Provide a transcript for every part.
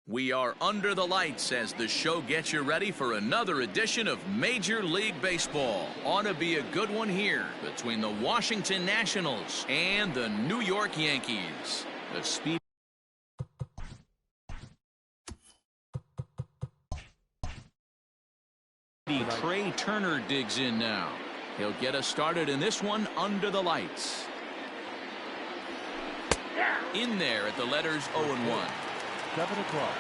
We are under the lights as the show gets you ready for another edition of Major League Baseball. Ought to be a good one here between the Washington Nationals and the New York Yankees. The speed. Trey Turner digs in now. He'll get us started in this one under the lights. In there at the letters 0-1. 7 o'clock.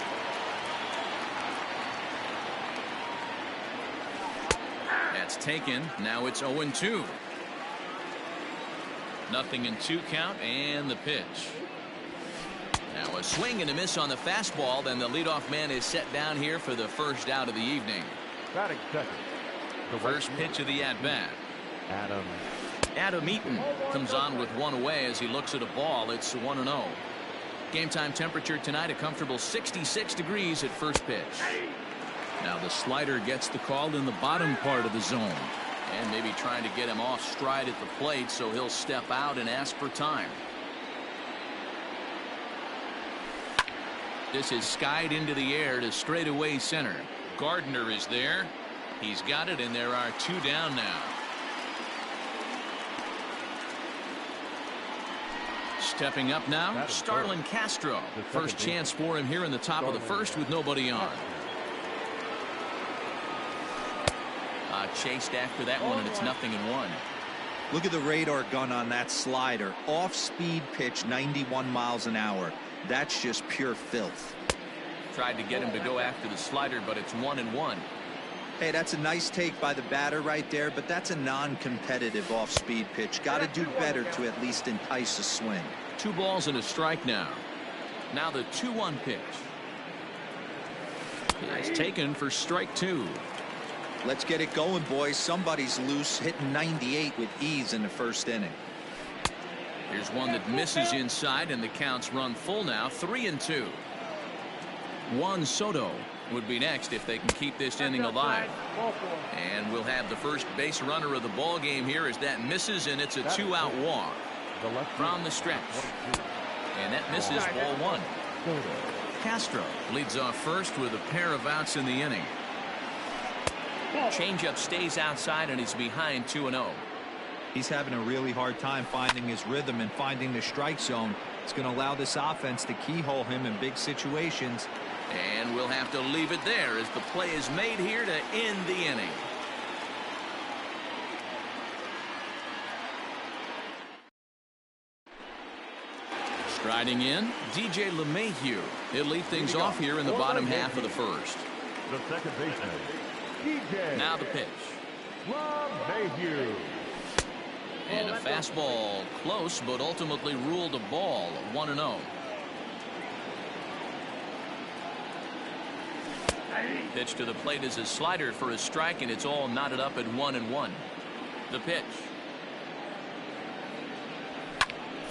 That's taken. Now it's 0-2. 0-2 count and the pitch. Now a swing and a miss on the fastball. Then the leadoff man is set down here for the first out of the evening. Batting second. The first pitch of the at-bat. Adam Eaton comes on with one away as he looks at a ball. It's 1-0. Game time temperature tonight a comfortable 66 degrees at first pitch. Now the slider gets the call in the bottom part of the zone. And maybe trying to get him off stride at the plate, so he'll step out and ask for time. This is skied into the air to straightaway center. Gardner is there. He's got it, and there are 2 down now. Stepping up now, Starlin Castro. First chance for him here in the top of the first with nobody on. Chased after that one, and it's 0-1. Look at the radar gun on that slider. Off-speed pitch, 91 miles an hour. That's just pure filth. Tried to get him to go after the slider, but it's 1-1. Hey, that's a nice take by the batter right there, but that's a non-competitive off-speed pitch. Got to do better to at least entice a swing. 2 balls and a strike now. Now the 2-1 pitch. It's taken for strike 2. Let's get it going, boys. Somebody's loose, hitting 98 with ease in the first inning. Here's one that misses inside, and the count's run full now. 3-2. Juan Soto would be next if they can keep this inning alive. And we'll have the first base runner of the ball game here as that misses, and it's a 2-out walk from the stretch. And that misses, ball 1. Castro leads off first with a pair of outs in the inning. Changeup stays outside, and he's behind 2-0. He's having a really hard time finding his rhythm and finding the strike zone. It's going to allow this offense to keyhole him in big situations. And we'll have to leave it there as the play is made here to end the inning. Striding in, DJ LeMahieu. He'll lead things off here in the bottom half of the first. The second baseman, DJ. Now the pitch. LeMahieu. And a fastball close, but ultimately ruled a ball. 1-0. Pitch to the plate is a slider for a strike, and it's all knotted up at 1-1. The pitch.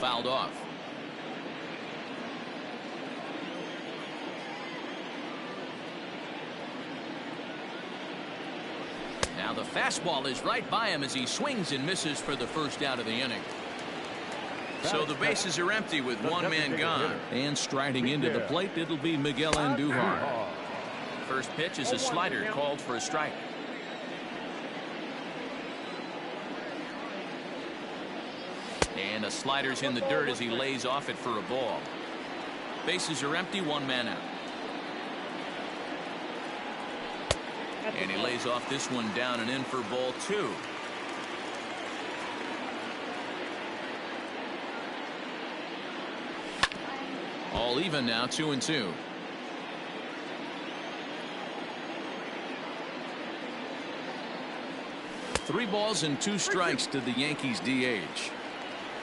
Fouled off. Now the fastball is right by him as he swings and misses for the first out of the inning. So the bases are empty with one man gone. And striding into the plate, it'll be Miguel Andujar. First pitch is a slider called for a strike. And a slider's in the dirt as he lays off it for a ball. Bases are empty, 1 man out. And he lays off this one down and in for ball 2. All even now, 2-2. Three balls and 2 strikes to the Yankees DH.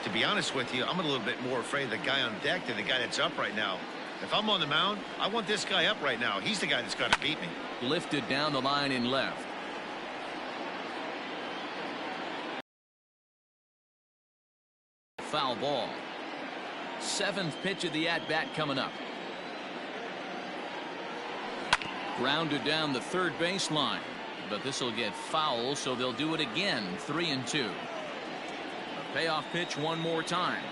To be honest with you, I'm a little bit more afraid of the guy on deck than the guy that's up right now. If I'm on the mound, I want this guy up right now. He's the guy that's going to beat me. Lifted down the line in left. Foul ball. 7th pitch of the at-bat coming up. Grounded down the third baseline. But this will get foul, so they'll do it again. 3-2. A payoff pitch one more time.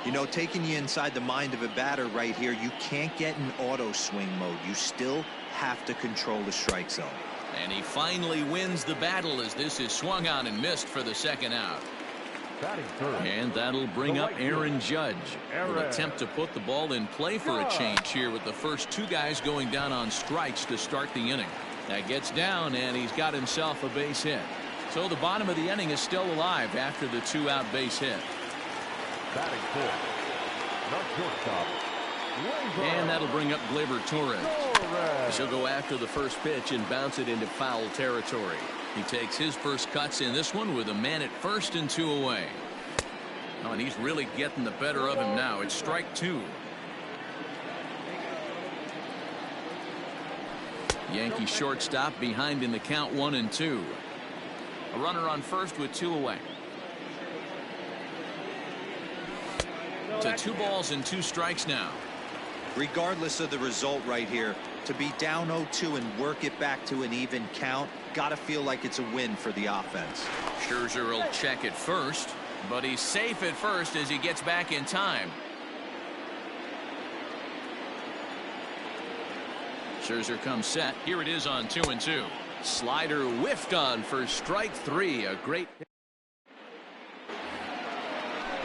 You know, taking you inside the mind of a batter right here, you can't get in auto swing mode. You still have to control the strike zone. And he finally wins the battle as this is swung on and missed for the second out. And that'll bring up Aaron Judge. Will attempt to put the ball in play for a change here with the first two guys going down on strikes to start the inning. That gets down, and he's got himself a base hit. So the bottom of the inning is still alive after the two-out base hit. Batting fourth, not shortstop. And that'll bring up Gleyber Torres. He'll go after the first pitch and bounce it into foul territory. He takes his first cuts in this one with a man at first and 2 away. Oh, and he's really getting the better of him now. It's strike 2. Yankee shortstop behind in the count 1-2. A runner on first with 2 away. To 2 balls and 2 strikes now. Regardless of the result right here, to be down 0-2 and work it back to an even count, gotta feel like it's a win for the offense. Scherzer will check at first, but he's safe at first as he gets back in time. Scherzer comes set. Here it is on 2-2. Slider whiffed on for strike 3. A great.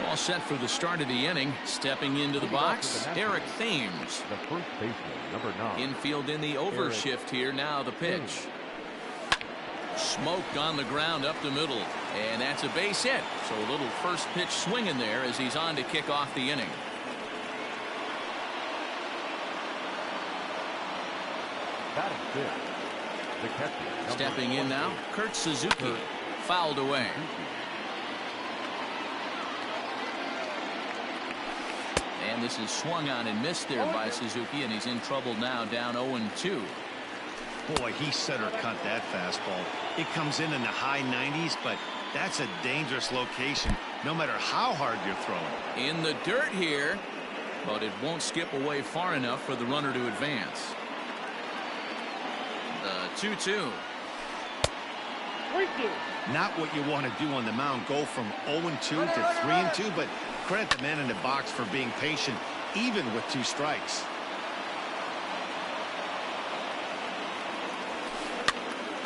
All set for the start of the inning. Stepping into the box, Eric Thames. The first baseman, number 9. Infield in the overshift here. Now the pitch. Smoked on the ground up the middle. And that's a base hit. So a little first pitch swing in there as he's on to kick off the inning. Batting fifth, the catcher. Stepping in now, Kurt Suzuki. Fouled away. And this is swung on and missed there by Suzuki, and he's in trouble now, down 0-2. Boy, he center cut that fastball. It comes in the high 90s, but that's a dangerous location no matter how hard you're throwing. In the dirt here, but it won't skip away far enough for the runner to advance. The 2-2. Not what you want to do on the mound, go from 0-2 to 3-2, but credit the man in the box for being patient even with 2 strikes.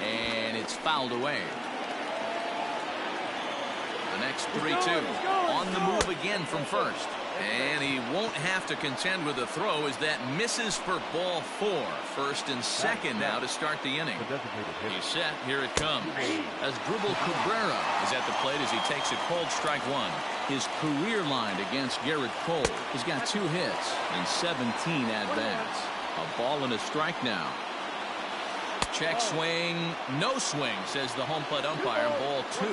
And it's fouled away. The next 3-2 on the move again from first, and he won't have to contend with a throw as that misses for ball 4. First and second now to start the inning. He's set. Here it comes. Asdrubal Cabrera is at the plate as he takes a cold strike 1. His career line against Garrett Cole. He's got 2 hits and 17 at-bats. A ball and a strike now. Check swing, no swing, says the home plate umpire. Ball 2.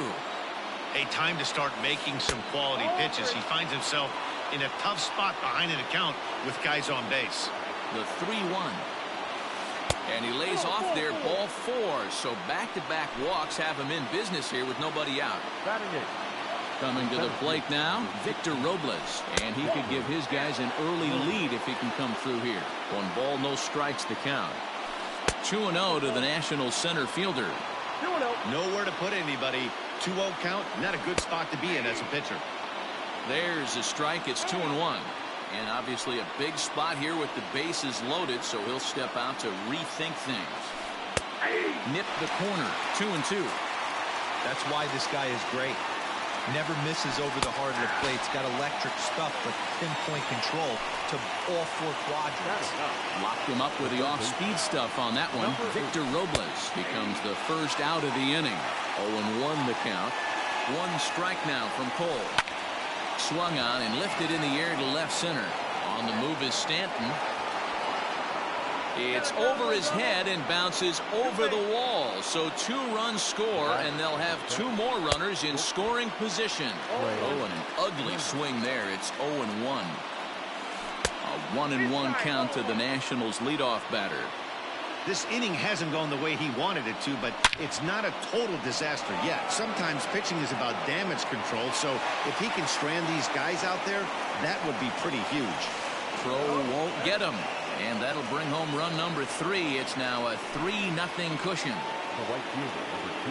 A time to start making some quality pitches. He finds himself in a tough spot behind an account with guys on base. The 3-1. And he lays off there, ball 4. So back-to-back walks have him in business here with nobody out. Coming to the plate now, Victor Robles. And he could give his guys an early lead if he can come through here. 1 ball, no strikes to count. 2-0 to the Nationals center fielder. Nowhere to put anybody. 2-0 count, not a good spot to be in as a pitcher. There's a strike. It's 2-1. And obviously a big spot here with the bases loaded, so he'll step out to rethink things. Nip the corner. 2-2. That's why this guy is great. Never misses over the heart of the plate. He's got electric stuff, but pinpoint control to all 4 quadrants. Locked him up with the off-speed stuff on that one. Victor Robles becomes the first out of the inning. 0-1 the count. 1 strike now from Cole. Swung on and lifted in the air to left center. On the move is Stanton. It's over his head and bounces over the wall. So 2 runs score, and they'll have 2 more runners in scoring position. Oh, and an ugly swing there. It's 0-1. A 1-1 count to the Nationals leadoff batter. This inning hasn't gone the way he wanted it to, but it's not a total disaster yet. Sometimes pitching is about damage control, so if he can strand these guys out there, that would be pretty huge. Throw won't get him, and that'll bring home run number 3. It's now a 3-0 cushion.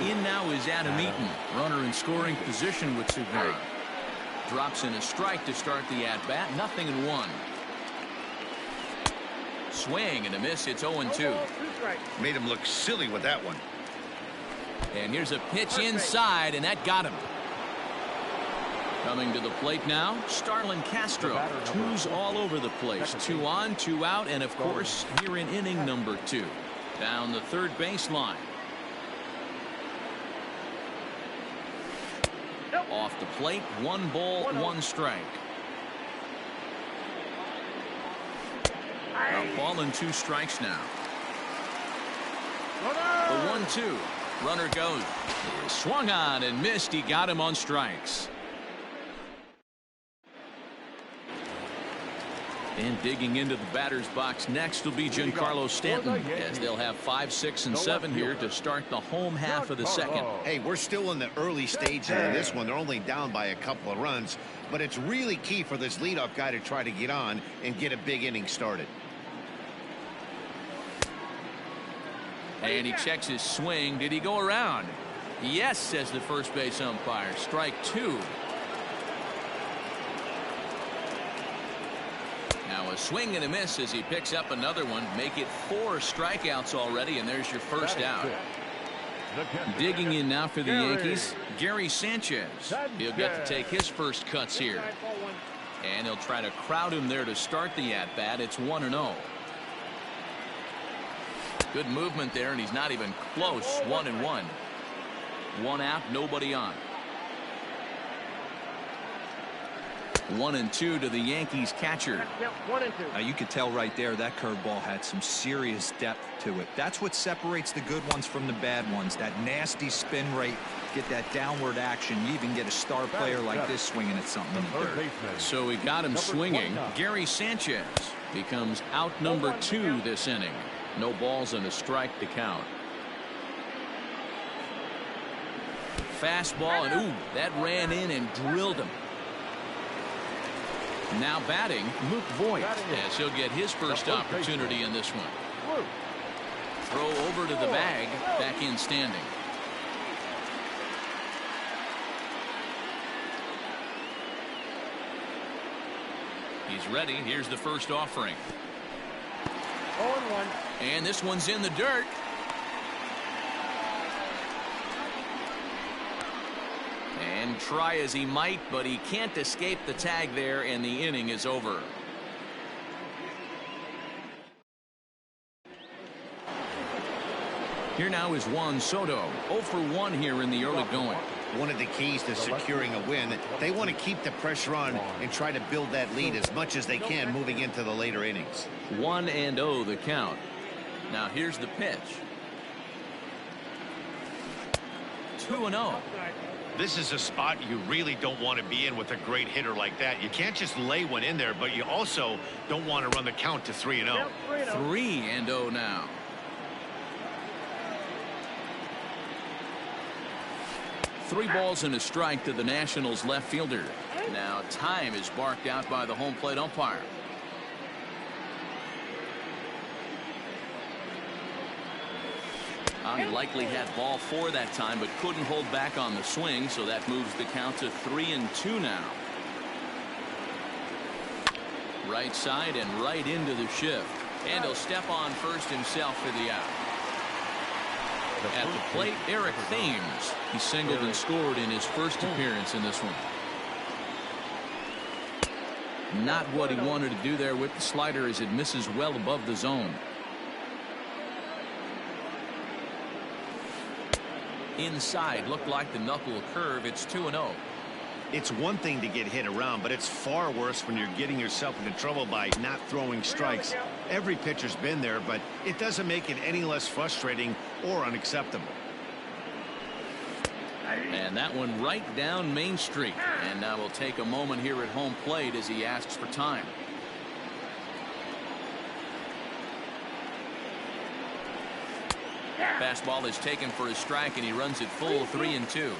In now is Adam Eaton, runner in scoring position with 2 gone. Drops in a strike to start the at-bat. 0-1. Swing and a miss. It's 0-2. Made him look silly with that one. And here's a pitch inside, and that got him. Coming to the plate now, Starlin Castro. Twos all over the place. 2 on, 2 out, and of course, here in inning number 2. Down the third baseline. Off the plate, 1 ball, 1 strike. A ball and 2 strikes now. The 1-2. Runner goes. He swung on and missed. He got him on strikes. And digging into the batter's box next will be Giancarlo Stanton, as they'll have 5, 6, and 7 here to start the home half of the second. Hey, we're still in the early stages of this one. They're only down by a couple of runs, but it's really key for this leadoff guy to try to get on and get a big inning started. And he checks his swing. Did he go around? Yes, says the first base umpire. Strike 2. Now a swing and a miss as he picks up another one. Make it 4 strikeouts already, and there's your first out. Digging in now for the Yankees, Gary Sanchez. He'll get to take his first cuts here. And he'll try to crowd him there to start the at-bat. It's 1-0. Good movement there, and he's not even close. 1-1. 1 out, nobody on. 1-2 to the Yankees catcher. Now you could tell right there that curveball had some serious depth to it. That's what separates the good ones from the bad ones. That nasty spin rate, get that downward action. You even get a star player like this swinging at something in the dirt. So he got him swinging. Gary Sanchez becomes out number 2 this inning. No balls and a strike to count. Fastball, and ooh, that ran in and drilled him. Now batting, Luke Voit, as he'll get his first opportunity in this one. Throw over to the bag, back in standing. He's ready. Here's the first offering. 0-1. And this one's in the dirt. And try as he might, but he can't escape the tag there, and the inning is over. Here now is Juan Soto. 0 for 1 here in the early going. One of the keys to securing a win, they want to keep the pressure on and try to build that lead as much as they can moving into the later innings. 1-0 the count. Now here's the pitch. 2-0. This is a spot you really don't want to be in with a great hitter like that. You can't just lay one in there, but you also don't want to run the count to 3-0. 3-0 now. Three balls and a strike to the Nationals left fielder. Now time is barked out by the home plate umpire. He likely had ball 4 that time, but couldn't hold back on the swing, so that moves the count to 3-2 now. Right side and right into the shift, and he'll step on first himself for the out. At the plate, Eric Thames. He singled and scored in his first appearance in this one. Not what he wanted to do there with the slider, as it misses well above the zone. Inside, looked like the knuckle curve. It's 2-0. It's one thing to get hit around, but it's far worse when you're getting yourself into trouble by not throwing strikes. Every pitcher's been there, but it doesn't make it any less frustrating or unacceptable. And that one right down Main Street. And now we'll take a moment here at home plate as he asks for time. Fastball is taken for a strike, and he runs it full. 3-2.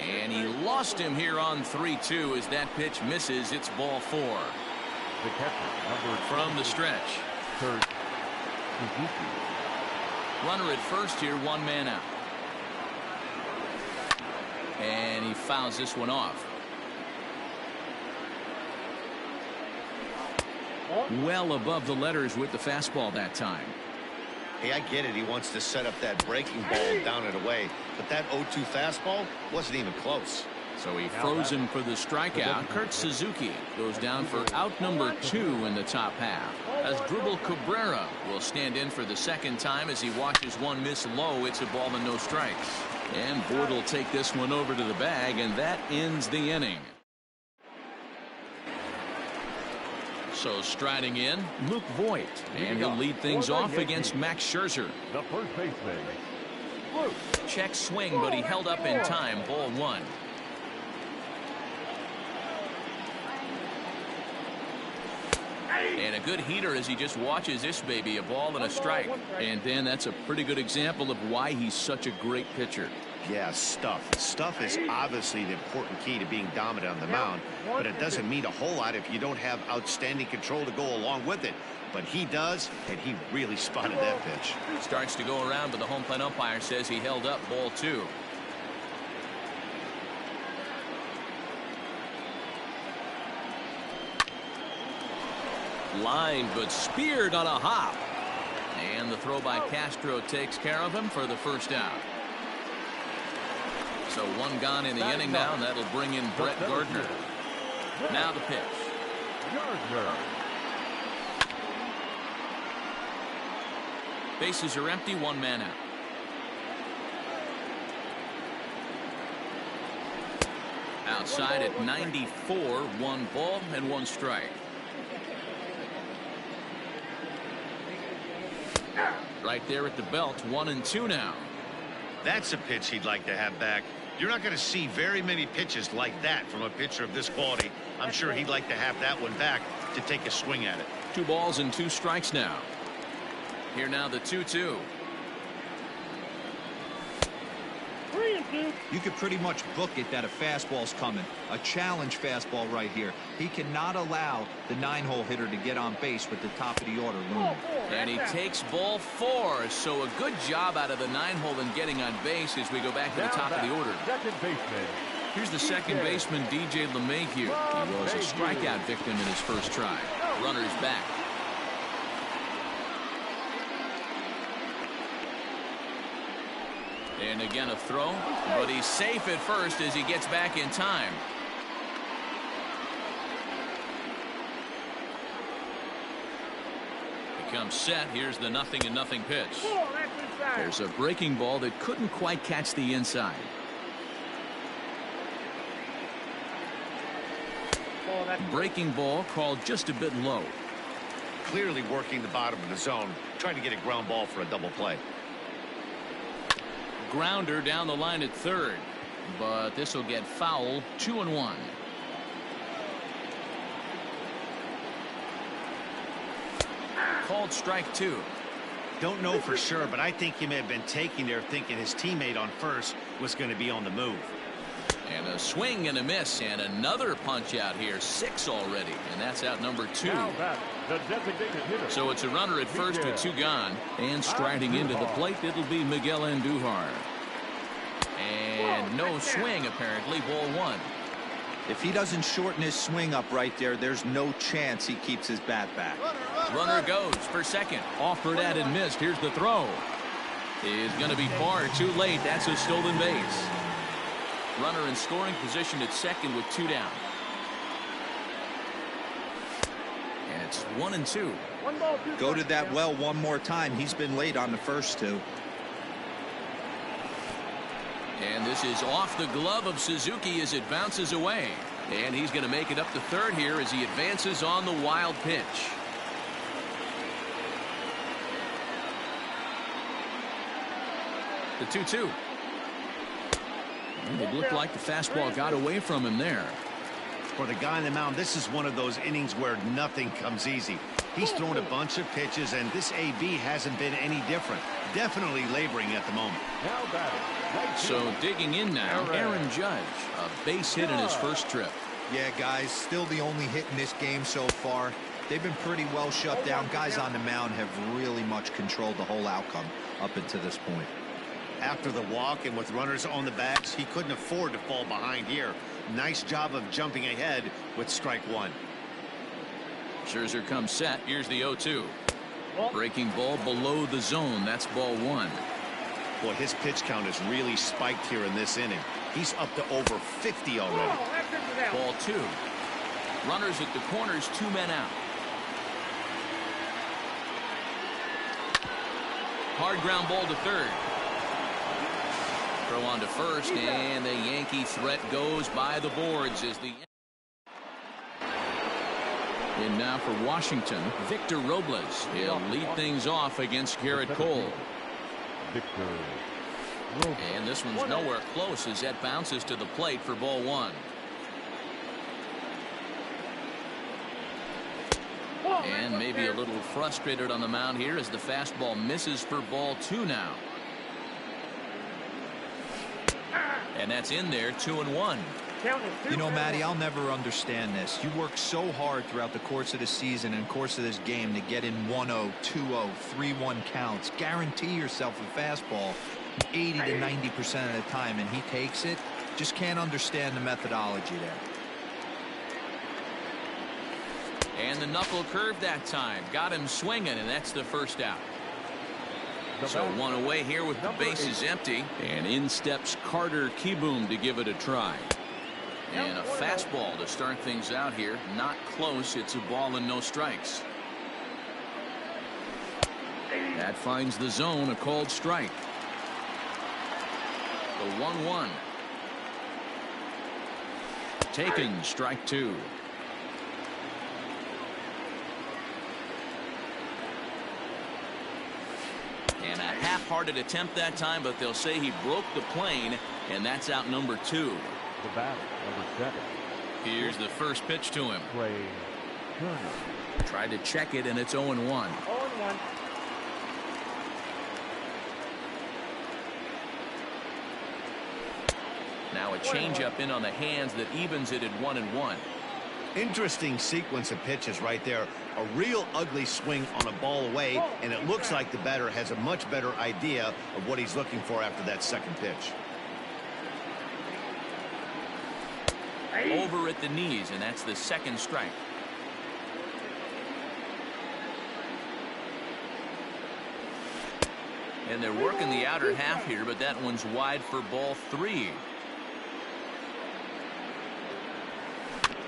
And he lost him here on 3-2 as that pitch misses. It's ball 4. The catcher, from the stretch. Third, Suzuki. Runner at first here, 1 man out. And he fouls this one off. Well above the letters with the fastball that time. Hey, I get it. He wants to set up that breaking ball down and away. But that 0-2 fastball wasn't even close. So he froze him for the strikeout. Kurt Suzuki goes down for out number 2 in the top half. Asdrubal Cabrera will stand in for the second time as he watches one miss low. It's a ball and no strikes. And Boyd will take this one over to the bag, and that ends the inning. So striding in, Luke Voit, and he'll lead things off against Max Scherzer. The first baseman, Luke. Check swing, but he held up in time. Ball 1. And a good heater as he just watches this baby, a ball and a strike. And then that's a pretty good example of why he's such a great pitcher. Yeah, stuff. Stuff is obviously the important key to being dominant on the mound, but it doesn't mean a whole lot if you don't have outstanding control to go along with it. But he does, and he really spotted that pitch. Starts to go around, but the home plate umpire says he held up. Ball 2. Line, but speared on a hop. And the throw by Castro takes care of him for the first out. So one gone in the inning now, and that'll bring in Brett Gardner. Now the pitch. Gardner. Bases are empty, one man out. Outside at 94, 1 ball and 1 strike. Right there at the belt, 1-2 now. That's a pitch he'd like to have back. You're not going to see very many pitches like that from a pitcher of this quality. I'm sure he'd like to have that one back to take a swing at it. 2 balls and 2 strikes now. Here now the 2-2. 3-2. You could pretty much book it that a fastball's coming. A challenge fastball right here. He cannot allow the 9-hole hitter to get on base with the top of the order looming. And he takes ball 4. So a good job out of the 9-hole in getting on base as we go back to the top of the order. Second baseman. Here's the second baseman, DJ LeMahieu. He was a strikeout victim in his first try. Runner's back. And again a throw, but he's safe at first as he gets back in time. He comes set. Here's the 0-0 pitch. There's a breaking ball that couldn't quite catch the inside. Breaking ball called just a bit low. Clearly working the bottom of the zone, trying to get a ground ball for a double play. Grounder down the line at third, but this will get foul. 2-1. Called strike 2. Don't know for sure, but I think he may have been taking there thinking his teammate on first was going to be on the move. And a swing and a miss, and another punch out here. 6 already, and that's out number 2. Now back, the designated hitter. So it's a runner at first with 2 gone, and striding into the plate, it'll be Miguel Andujar. And no swing apparently. Ball 1. If he doesn't shorten his swing up right there, there's no chance he keeps his bat back. Runner goes for second. Offered at and missed. Here's the throw. Is going to be far too late. That's a stolen base. Runner in scoring position at second with 2 down. And it's 1-2. Go to that well one more time. He's been late on the first 2. And this is off the glove of Suzuki as it bounces away. And he's going to make it up to third here as he advances on the wild pitch. The 2-2. It looked like the fastball got away from him there. For the guy on the mound, this is one of those innings where nothing comes easy. He's thrown a bunch of pitches, and this AB hasn't been any different. Definitely laboring at the moment. Now batting. So digging in now, Aaron Judge. A base hit in his first trip. Yeah, guys, still the only hit in this game so far. They've been pretty well shut down. Guys on the mound have really much controlled the whole outcome up until this point. After the walk and with runners on the bags, he couldn't afford to fall behind here. Nice job of jumping ahead with strike one. Scherzer comes set. Here's the 0-2. Breaking ball below the zone. That's ball one. Boy, his pitch count has really spiked here in this inning. He's up to over 50 already. Ball two. Runners at the corners, 2 men out. Hard ground ball to third. Throw on to first, and the Yankee threat goes by the boards as the. And now for Washington, Victor Robles. He'll lead things off against Garrett Cole. Victor. And this one's nowhere close as that bounces to the plate for ball one. And maybe a little frustrated on the mound here as the fastball misses for ball two now. And that's in there, 2-1. You know, Matty, I'll never understand this. You work so hard throughout the course of the season and course of this game to get in 1-0, 2-0, 3-1 counts. Guarantee yourself a fastball 80 to 90% of the time, and he takes it. Just can't understand the methodology there. And the knuckle curve that time. Got him swinging, and that's the first out. So one away here with the bases empty. And in steps Carter Kieboom to give it a try. And a fastball to start things out here. Not close. It's a ball and no strikes. That finds the zone, a called strike. The 1-1. Taken, strike two. And a half-hearted attempt that time, but they'll say he broke the plane, and that's out number two. The batter, number 7. Here's the first pitch to him. Trey Turner. Tried to check it, and it's 0-1. 0-1. Now a changeup in on the hands that evens it at 1-1. Interesting sequence of pitches right there. A real ugly swing on a ball away, and it looks like the batter has a much better idea of what he's looking for after that second pitch. Over at the knees, and that's the second strike. And they're working the outer half here, but that one's wide for ball three.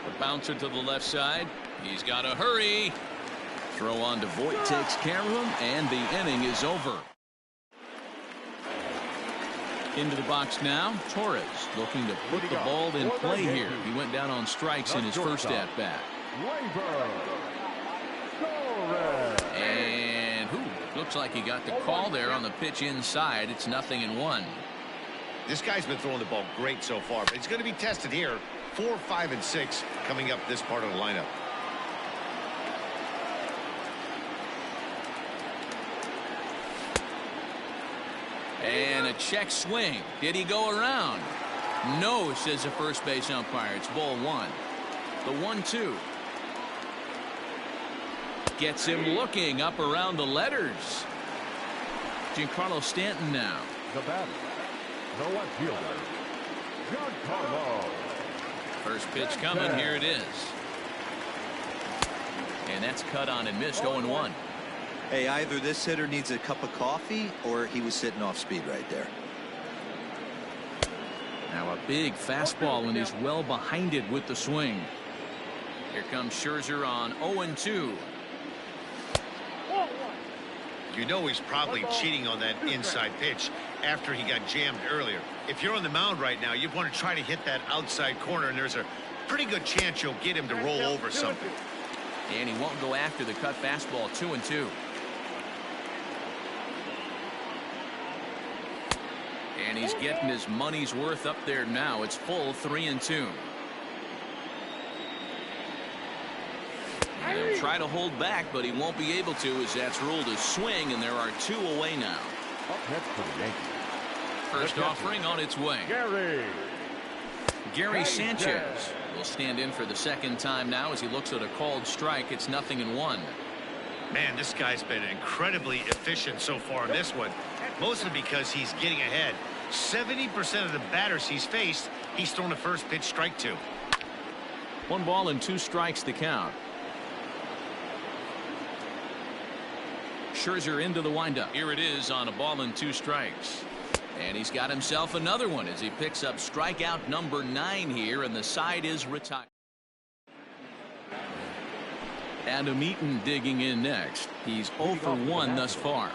The bouncer to the left side. He's got to hurry. Throw on to Voit, takes care of him, and the inning is over. Into the box now, Torres looking to put the ball in play here. He went down on strikes in his first at-bat. And looks like he got the call there on the pitch inside. It's 0-1. This guy's been throwing the ball great so far, but he's going to be tested here. 4, 5, and 6 coming up this part of the lineup. And a check swing. Did he go around? No, says the first base umpire. It's ball one. The 1-2. Gets him looking up around the letters. Giancarlo Stanton now. The batter, the left fielder, Giancarlo. First pitch coming. Here it is. And that's cut on and missed. 0-1. Hey, either this hitter needs a cup of coffee or he was sitting off speed right there. Now a big fastball, and he's well behind it with the swing. Here comes Scherzer on 0-2. You know he's probably cheating on that inside pitch after he got jammed earlier. If you're on the mound right now, you want to try to hit that outside corner, and there's a pretty good chance you'll get him to roll over something. And he won't go after the cut fastball. 2-2. And he's getting his money's worth up there now. It's full 3-2. And he'll try to hold back, but he won't be able to, as that's ruled a swing, and there are 2 away now. Up next for the Yankees. First offering on its way. Gary Sanchez will stand in for the second time now as he looks at a called strike. It's 0-1. Man, this guy's been incredibly efficient so far in this one. mostly because he's getting ahead. 70% of the batters he's faced, he's thrown a first pitch strike to. 1 ball and 2 strikes to count. Scherzer into the windup. Here it is on a ball and 2 strikes. And he's got himself another one as he picks up strikeout number 9 here, and the side is retired. Adam Eaton digging in next. He's 0 for 1 thus far.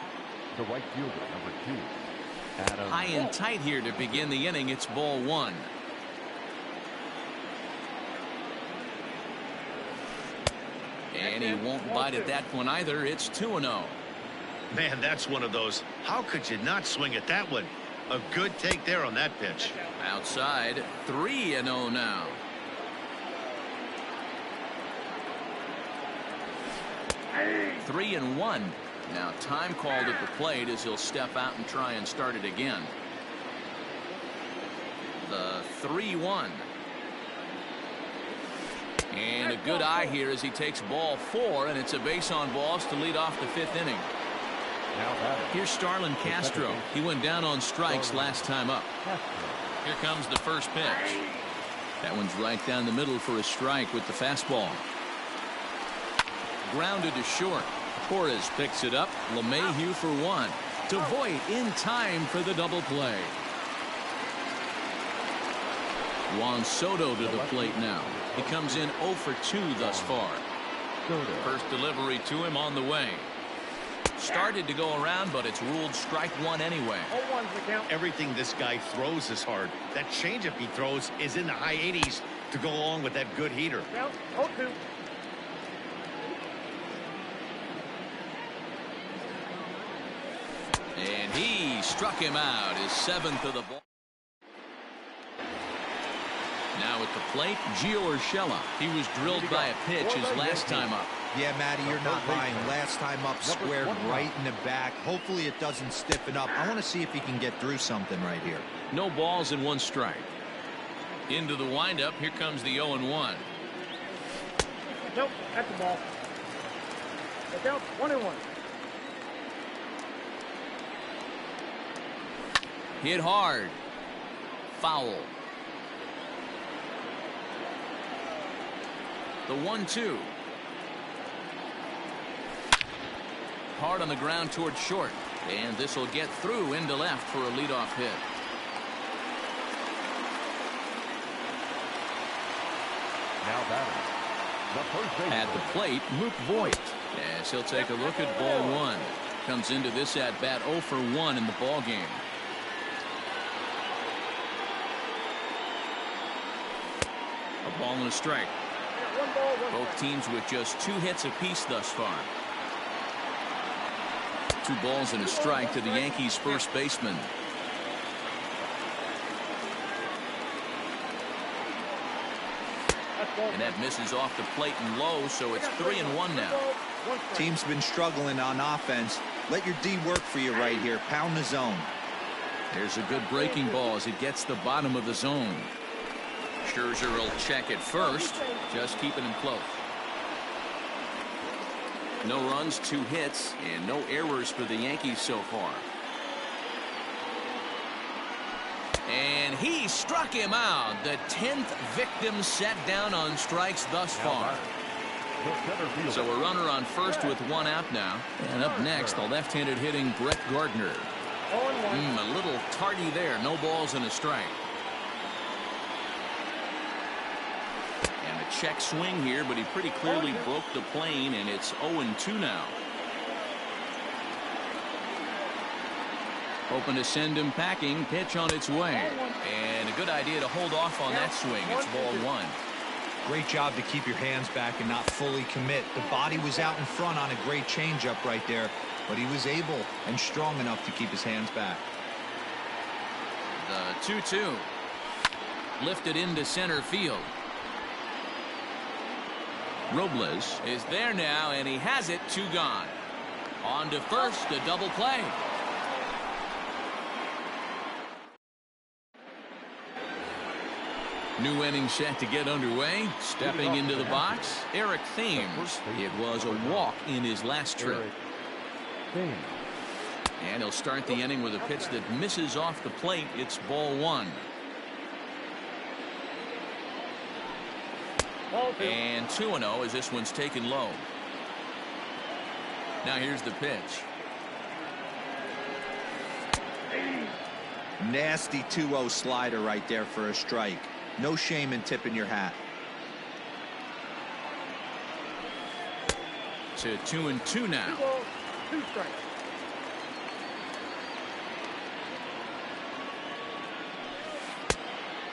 The right fielder, number 2. Adam. High and tight here to begin the inning. It's ball 1. And he won't bite at that one either. It's 2-0. Man, that's one of those. How could you not swing at that one? A good take there on that pitch. Outside, 3-0 now. Hey. 3-1. Now time called at the plate as he'll step out and try and start it again. The 3-1. And a good eye here as he takes ball 4, and it's a base on balls to lead off the 5th inning. Here's Starlin Castro. He went down on strikes last time up. Here comes the first pitch. That one's right down the middle for a strike with the fastball. Grounded to short. Torres picks it up. LeMahieu for 1. To Voit in time for the double play. Juan Soto to the plate now. He comes in 0 for 2 thus far. First delivery to him on the way. Started to go around, but it's ruled strike 1 anyway. Everything this guy throws is hard. That changeup he throws is in the high 80s to go along with that good heater. And he struck him out, his 7th of the ball. Now at the plate, Gio Urshela. He was drilled by a pitch his last time up. Yeah, Matty, you're not lying. Last time up, squared right in the back. Hopefully it doesn't stiffen up. I want to see if he can get through something right here. No balls and 1 strike. Into the windup. Here comes the 0-1. Nope, that's the ball. Look out, 1-1. Hit hard. Foul. The 1-2. Hard on the ground towards short. And this will get through into left for a leadoff hit. Now batting. The first base. At the plate, Luke Voit. As he'll take a look at ball 1. Comes into this at bat 0 for 1 in the ball game. A ball and a strike. Both teams with just 2 hits apiece thus far. 2 balls and a strike to the Yankees first baseman. And that misses off the plate and low, so it's 3-1 now. Team's been struggling on offense. Let your D work for you right here. Pound the zone. There's a good breaking ball as it gets the bottom of the zone. Scherzer will check it first, just keeping him close. No runs, 2 hits, and no errors for the Yankees so far. And he struck him out. The 10th victim set down on strikes thus far. So a runner on first with 1 out now. And up next, the left-handed hitting Brett Gardner. A little tardy there. No balls and a strike. And a check swing here, but he pretty clearly broke the plane, and it's 0-2 now. Hoping to send him packing. Pitch on its way. And a good idea to hold off on that swing. It's ball 1. Great job to keep your hands back and not fully commit. The body was out in front on a great changeup right there, but he was able and strong enough to keep his hands back. The 2-2. Lifted into center field. Robles is there now, and he has it. 2 gone. On to first, a double play. New inning set to get underway. Stepping into the box, Eric Thames. It was a walk in his last trip. And he'll start the inning with a pitch that misses off the plate. It's ball one. And 2-0 as this one's taken low. Now here's the pitch. Nasty 2-0 slider right there for a strike. No shame in tipping your hat. To 2-2 now. 2 strikes.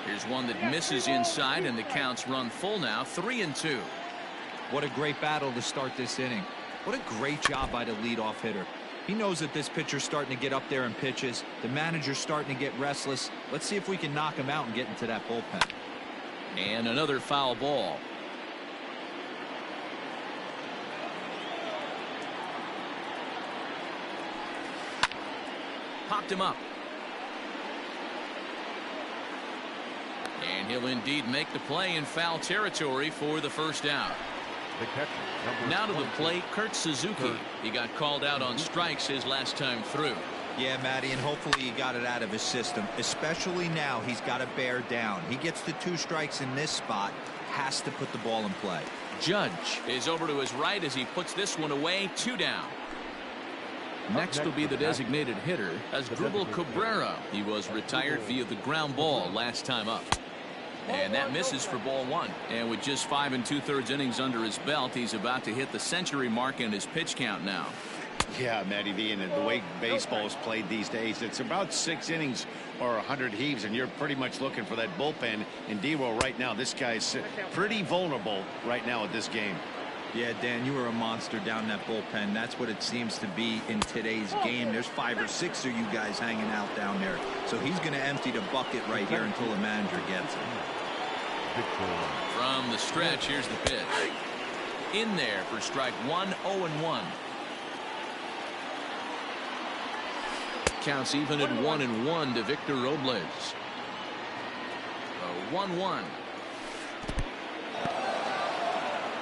Here's one that misses inside, and the count's run full now. 3-2. What a great battle to start this inning. What a great job by the leadoff hitter. He knows that this pitcher's starting to get up there in pitches. The manager's starting to get restless. Let's see if we can knock him out and get into that bullpen. And another foul ball. Popped him up. And he'll indeed make the play in foul territory for the first out. The catcher, now to the plate, Kurt Suzuki. He got called out on strikes his last time through. Yeah, Matty, and hopefully he got it out of his system. Especially now, he's got to bear down. He gets the 2 strikes in this spot, has to put the ball in play. Judge is over to his right as he puts this one away. 2 down. Next will be the designated hitter, Asdrubal Cabrera. He was retired via the ground ball last time up. And that misses for ball 1. And with just 5 2/3 innings under his belt, he's about to hit the century mark in his pitch count now. Yeah, Matty V, and the way baseball is played these days, it's about 6 innings or 100 heaves, and you're pretty much looking for that bullpen. And D-Roll right now, this guy's pretty vulnerable right now at this game. Yeah, Dan, you were a monster down that bullpen. That's what it seems to be in today's game. There's 5 or 6 of you guys hanging out down there. So he's going to empty the bucket right here until the manager gets it. From the stretch, here's the pitch. In there for strike 1, 0-1. Counts even at 1-1 to Victor Robles. A 1-1.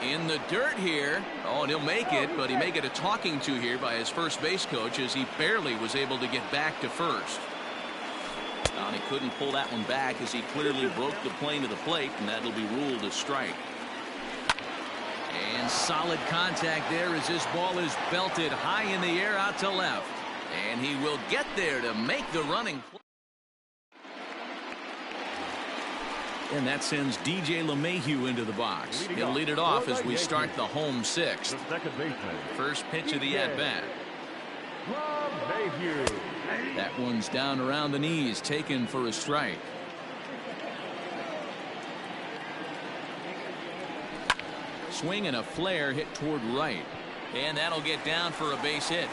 In the dirt here. Oh, and he'll make it, but he may get a talking to here by his first base coach as he barely was able to get back to first. And he couldn't pull that one back as he clearly broke the plane to the plate, and that'll be ruled a strike. And solid contact there as this ball is belted high in the air out to left. And he will get there to make the running play. And that sends DJ LeMahieu into the box. He'll lead it off as we start the home 6th. First pitch of the at-bat. That one's down around the knees, taken for a strike. Swing and a flare hit toward right. And that'll get down for a base hit.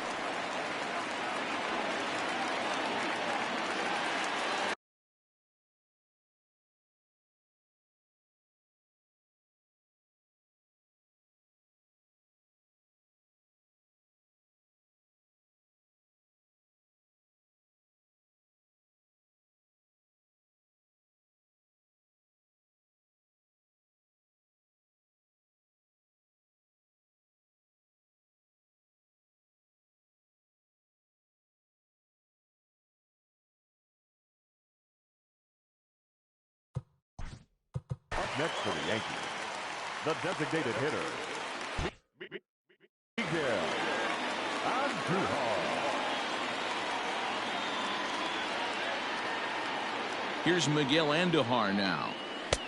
Next for the Yankees, the designated hitter, Miguel Andujar. Here's Miguel Andujar now,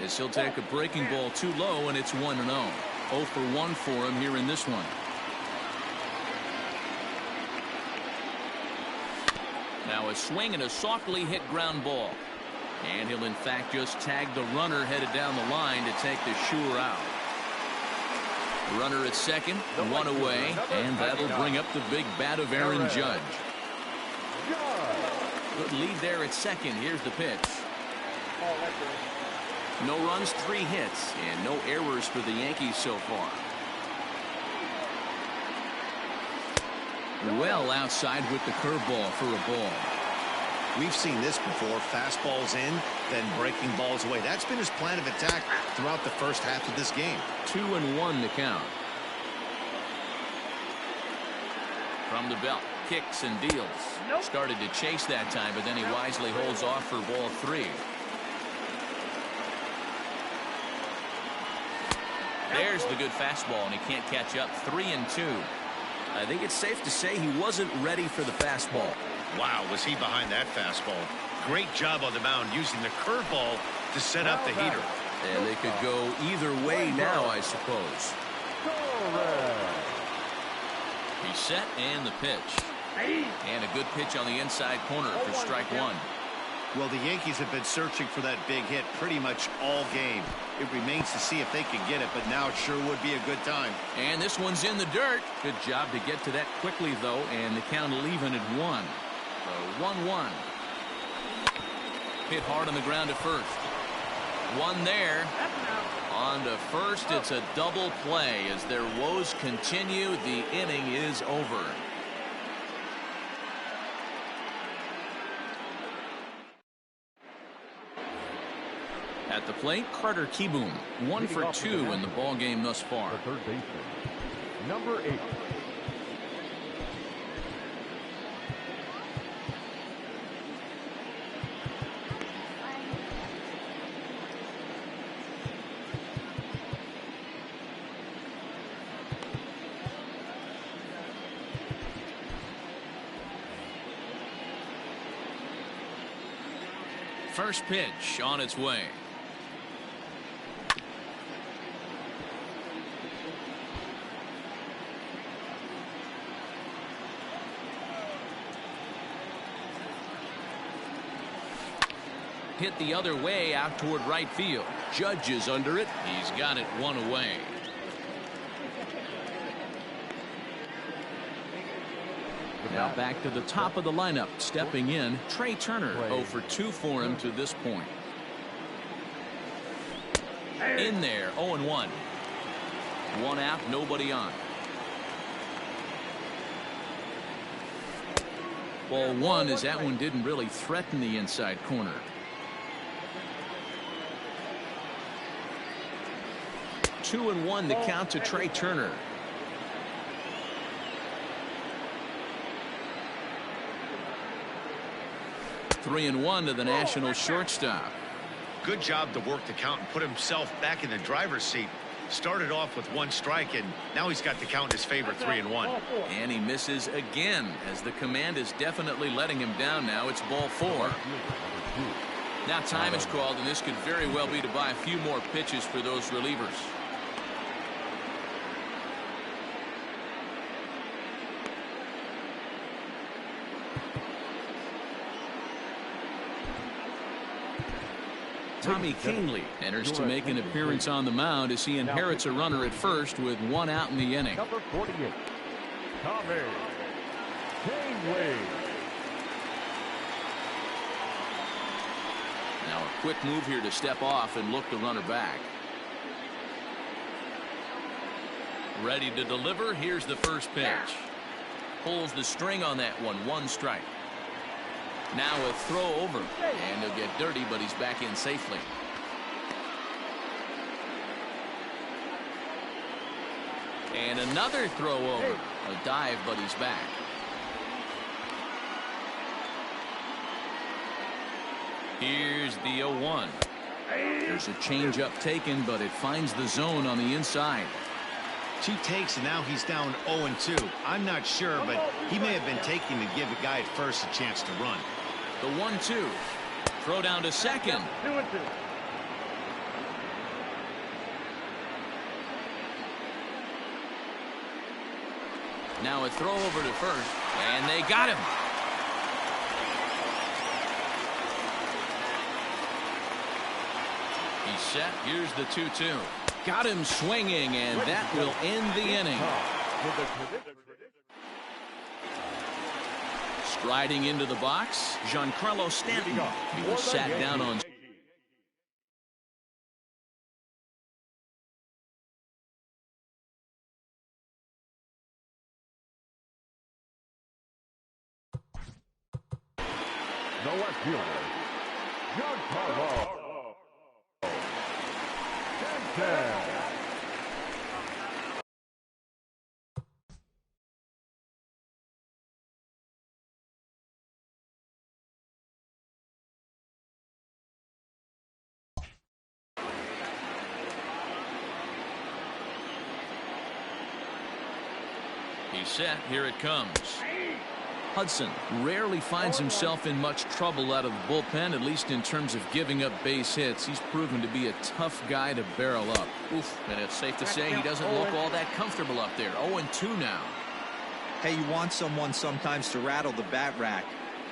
as he'll take a breaking ball too low, and it's 1-0. 0 for 1 for him here in this one. Now a swing and a softly hit ground ball. And he'll in fact just tag the runner headed down the line to take the sure out. Runner at second, 1 away, and that'll bring up the big bat of Aaron Judge. Good lead there at second. Here's the pitch. No runs, 3 hits, and no errors for the Yankees so far. Well outside with the curveball for a ball. We've seen this before. Fastballs in, then breaking balls away. That's been his plan of attack throughout the first half of this game. 2-1 the count. From the belt, kicks and deals. Started to chase that time, but then he wisely holds off for ball 3. There's the good fastball, and he can't catch up. 3-2. I think it's safe to say he wasn't ready for the fastball. Wow, was he behind that fastball. Great job on the mound using the curveball to set up the heater. And they could go either way now, I suppose. He's set, and the pitch. And a good pitch on the inside corner for strike 1. Well, the Yankees have been searching for that big hit pretty much all game. It remains to see if they can get it, but now it sure would be a good time. And this one's in the dirt. Good job to get to that quickly, though, and the count will even at 1. So 1-1. Hit hard on the ground at first. One there. On to first, it's a double play. As their woes continue, the inning is over. At the plate, Carter Kieboom, 1 for 2 in the ball game thus far. The third baseman, number 8. First pitch on its way. Hit the other way out toward right field. Judge is under it. He's got it 1 away. Now back to the top of the lineup. Stepping in, Trey Turner. 0 for 2 for him to this point. In there, 0-1. 1 out, nobody on. Ball 1 as that one didn't really threaten the inside corner. 2-1 the count to Trey Turner. Three and 1 to the National shortstop. Good job to work the count and put himself back in the driver's seat. Started off with 1 strike, and now he's got the count in his favor, 3-1. And he misses again, as the command is definitely letting him down now. It's ball 4. Now time is called, and this could very well be to buy a few more pitches for those relievers. Tommy Kahnle enters to make an appearance on the mound as he inherits a runner at first with 1 out in the inning. Number 48, Tommy Kahnle. Now a quick move here to step off and look the runner back. Ready to deliver. Here's the first pitch. Pulls the string on that one. 1 strike. Now a throw over, and he'll get dirty, but he's back in safely. And another throw over. A dive, but he's back. Here's the 0-1. There's a changeup taken, but it finds the zone on the inside. 2 takes, and now he's down 0-2. I'm not sure, but he may have been taking to give the guy at first a chance to run. The 1-2. Throw down to second. 2-2. Now a throw over to first, and they got him. He's set. Here's the 2-2. Got him swinging, and that will end the inning. Striding into the box, Giancarlo Stanton. He was sat down on The left fielder, Giancarlo Stanton. He's set. Here it comes. Hudson rarely finds himself in much trouble out of the bullpen, at least in terms of giving up base hits. He's proven to be a tough guy to barrel up. Oof, and it's safe to say he doesn't look all that comfortable up there. 0-2 now. Hey, you want someone sometimes to rattle the bat rack,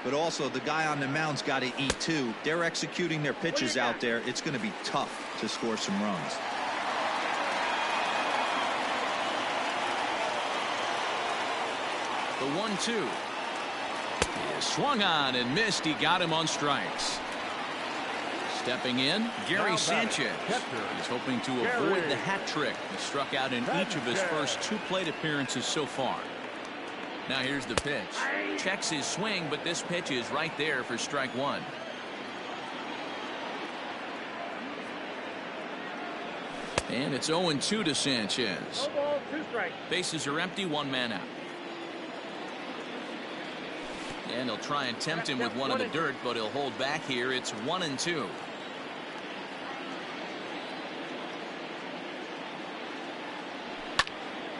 but also the guy on the mound's got to eat too. They're executing their pitches out there. It's going to be tough to score some runs. The 1-2. He swung on and missed. He got him on strikes. Stepping in, Gary Sanchez. He's hoping to avoid the hat trick. He struck out in each of his first 2 plate appearances so far. Now here's the pitch. Checks his swing, but this pitch is right there for strike 1. And it's 0-2 to Sanchez. No ball, 2 strikes. Bases are empty, 1 man out. And he'll try and tempt him with one in the dirt, but he'll hold back here. It's 1-2.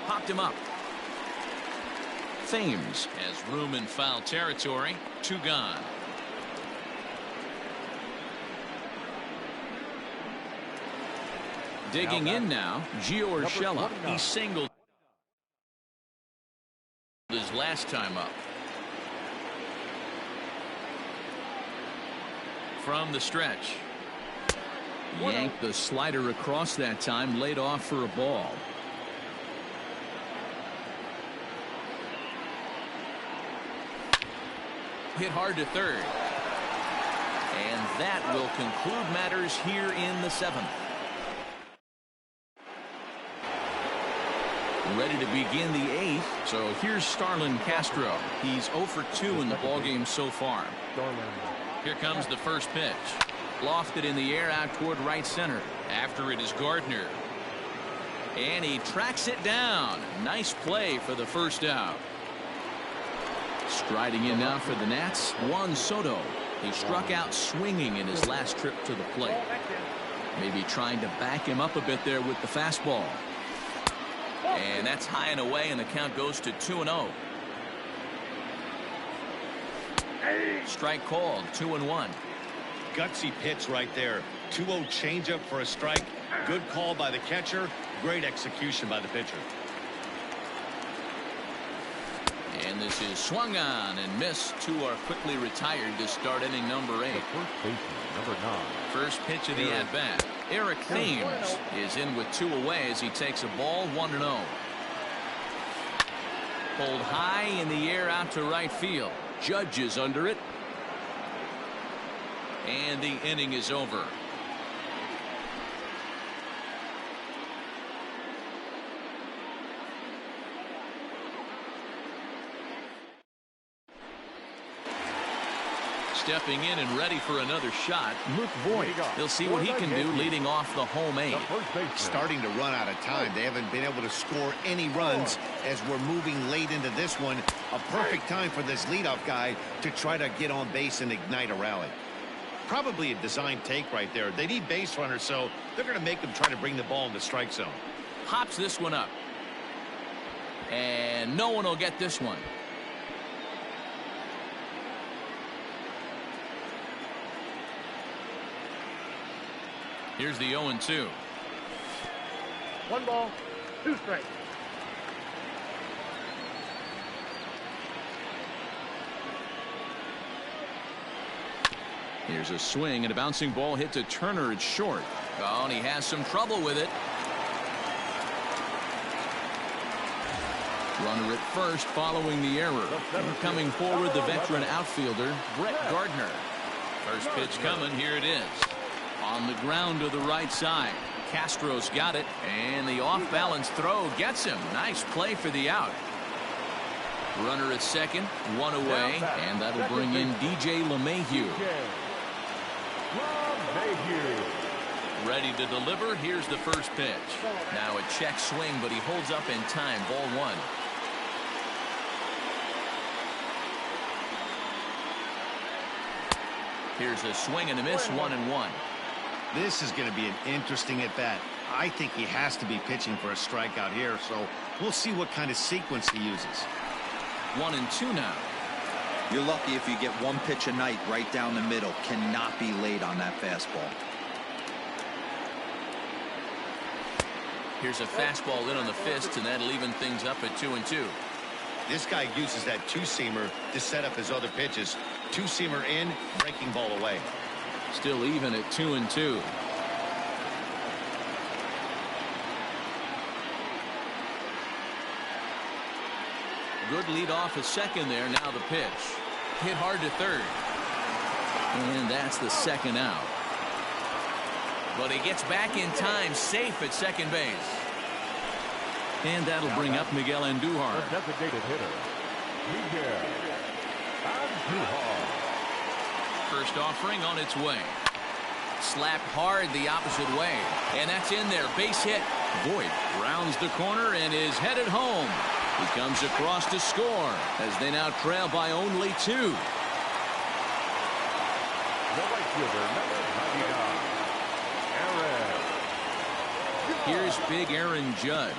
Popped him up. Thames has room in foul territory. 2 gone. Digging in now, Gio Urshela. He singled his last time up. From the stretch. Yanked the slider across that time, laid off for a ball. Hit hard to third. And that will conclude matters here in the 7th. Ready to begin the 8th. So here's Starlin Castro. He's 0 for 2 in the ballgame so far. Here comes the first pitch. Lofted in the air out toward right center. After it is Gardner. And he tracks it down. Nice play for the first out. Striding in now for the Nats, Juan Soto. He struck out swinging in his last trip to the plate. Maybe trying to back him up a bit there with the fastball. And that's high and away, and the count goes to 2-0. Strike called, 2-1. Gutsy pitch right there. 2-0 changeup for a strike. Good call by the catcher. Great execution by the pitcher. And this is swung on and missed. 2 are quickly retired to start inning number 8. First baseman, number 9. First pitch of the at-bat. Eric Thames is in with 2 away as he takes a ball, 1-0. Pulled high in the air out to right field. Judge is under it. And the inning is over. Stepping in and ready for another shot, Luke Voigt. They'll see what he can do leading off the home 8. Starting to run out of time. They haven't been able to score any runs as we're moving late into this one. A perfect time for this leadoff guy to try to get on base and ignite a rally. Probably a design take right there. They need base runners, so they're going to make them try to bring the ball in the strike zone. Hops this one up. And no one will get this one. Here's the 0-2. 1 ball, 2 strikes. Here's a swing and a bouncing ball hit to Turner. It's short. Oh, and he has some trouble with it. Runner at first following the error. And coming forward, the veteran outfielder, Brett Gardner. First pitch coming. Here it is. On the ground to the right side. Castro's got it. And the off-balance throw gets him. Nice play for the out. Runner at second. 1 away. And that'll bring in DJ LeMahieu. Ready to deliver. Here's the first pitch. Now a check swing, but he holds up in time. Ball 1. Here's a swing and a miss. 1-1. This is going to be an interesting at-bat. I think he has to be pitching for a strikeout here, so we'll see what kind of sequence he uses. 1-2 now. You're lucky if you get one pitch a night right down the middle. Cannot be late on that fastball. Here's a fastball in on the fist, and that'll even things up at 2-2. This guy uses that two-seamer to set up his other pitches. Two-seamer in, breaking ball away. Still even at 2-2. Good lead off a second there. Now the pitch. Hit hard to third. And that's the second out. But he gets back in time, safe at second base. And that'll bring up Miguel Andujar. The designated hitter, Miguel Andujar. First offering on its way. Slapped hard the opposite way. And that's in there. Base hit. Voit rounds the corner and is headed home. He comes across to score as they now trail by only 2. The right fielder, number 99, Aaron. Here's big Aaron Judge.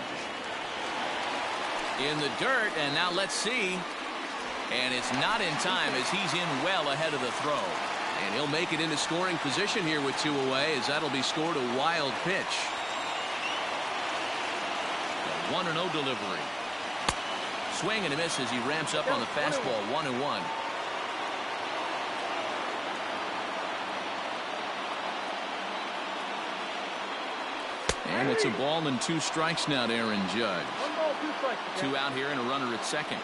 In the dirt, and now let's see. And it's not in time as he's in well ahead of the throw. And he'll make it into scoring position here with 2 away as that'll be scored a wild pitch. A 1-0 delivery. Swing and a miss as he ramps up on the fastball. 1-1. And it's a ball and 2 strikes now to Aaron Judge. 1 ball, 2 strikes. 2 out here and a runner at second.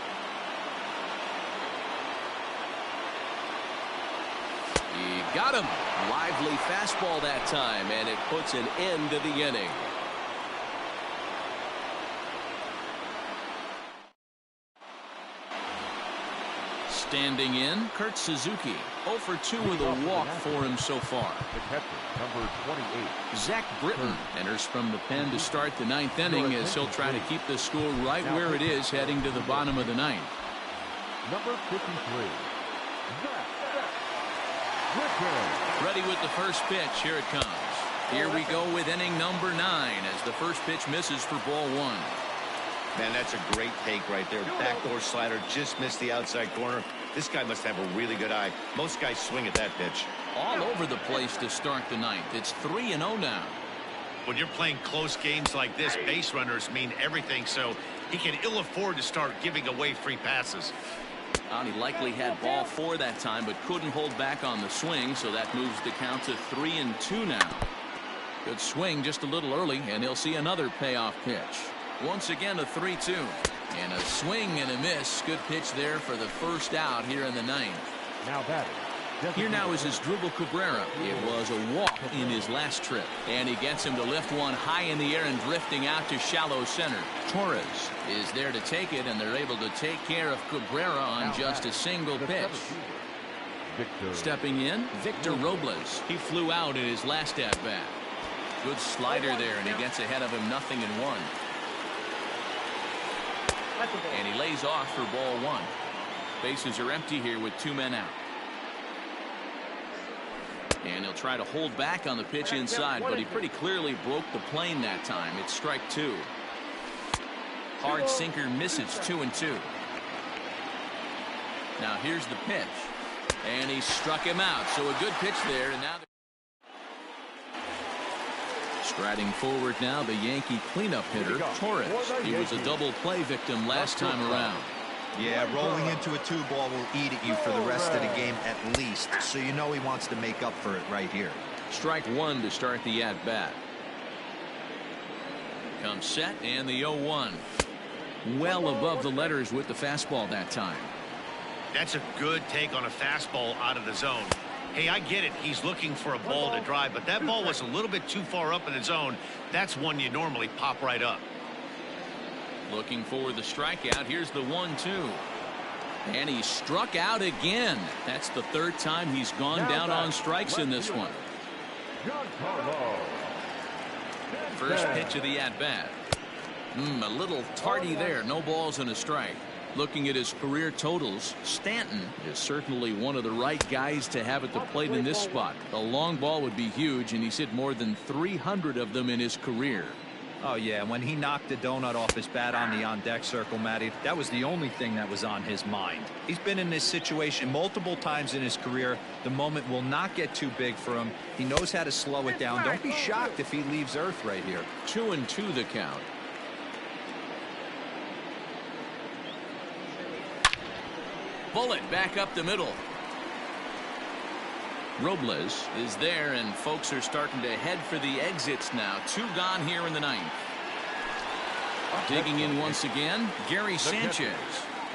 He got him. Lively fastball that time, and it puts an end to the inning. Standing in, Kurt Suzuki. 0 for 2 with a walk for him so far. The catcher, number 28. Zach Britton enters from the pen to start the 9th inning as he'll try to keep the score right where it is heading to the bottom of the 9th. Number 53. Zach Britton. Ready with the first pitch. Here it comes. Here we go with inning number 9 as the first pitch misses for ball 1. Man, that's a great take right there. Backdoor slider, just missed the outside corner. This guy must have a really good eye. Most guys swing at that pitch. All over the place to start the 9th. It's 3-0 now. When you're playing close games like this, base runners mean everything, so he can ill afford to start giving away free passes. He likely had ball 4 that time, but couldn't hold back on the swing, so that moves the count to 3-2 now. Good swing just a little early, and he'll see another payoff pitch. Once again, a 3-2. And a swing and a miss. Good pitch there for the first out here in the 9th. Now batting. Here now is Asdrubal Cabrera. It was a walk in his last trip. And he gets him to lift one high in the air and drifting out to shallow center. Torres is there to take it, and they're able to take care of Cabrera on just a single pitch. Stepping in, Victor Robles. He flew out in his last at-bat. Good slider there, and he gets ahead of him 0-1. And he lays off for ball 1. Bases are empty here with 2 men out. And he'll try to hold back on the pitch inside, but he pretty clearly broke the plane that time. It's strike 2. Hard sinker misses. 2-2. Now here's the pitch. And he struck him out. So a good pitch there. And now striding forward now, the Yankee cleanup hitter, Torres. He was a double play victim last time around. Yeah, rolling into a 2-ball will eat at you for the rest of the game at least, so you know he wants to make up for it right here. Strike 1 to start the at-bat. Comes set, and the 0-1. Well above the letters with the fastball that time. That's a good take on a fastball out of the zone. Hey, I get it. He's looking for a ball to drive, but that ball was a little bit too far up in the zone. That's one you normally pop right up. Looking for the strikeout. Here's the 1-2. And he struck out again. That's the 3rd time he's gone down on strikes in this one. First pitch of the at-bat. A little tardy there. No balls and a strike. Looking at his career totals, Stanton is certainly one of the right guys to have at the plate in this spot. A long ball would be huge, and he's hit more than 300 of them in his career. Oh, yeah, when he knocked the donut off his bat on the on-deck circle, Matty, that was the only thing that was on his mind. He's been in this situation multiple times in his career. The moment will not get too big for him. He knows how to slow it down. Don't be shocked if he leaves Earth right here. 2-2 the count. Bullet back up the middle. Robles is there, and folks are starting to head for the exits now. 2 gone here in the 9th. Digging in once again, Gary Sanchez.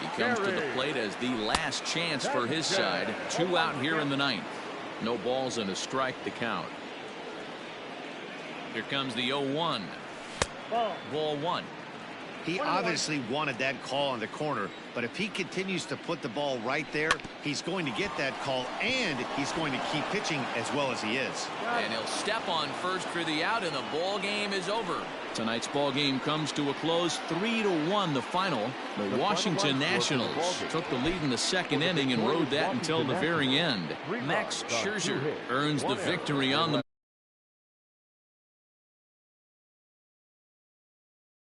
He comes to the plate as the last chance for his side. 2 out here in the 9th. No balls and a strike to count. Here comes the 0-1. Ball 1. He obviously wanted that call on the corner, but if he continues to put the ball right there, he's going to get that call, and he's going to keep pitching as well as he is. And he'll step on first for the out, and the ball game is over. Tonight's ball game comes to a close, 3-1 the final. The Washington Nationals took the lead in the 2nd inning and rode that until the very end. Max Scherzer earns the victory on the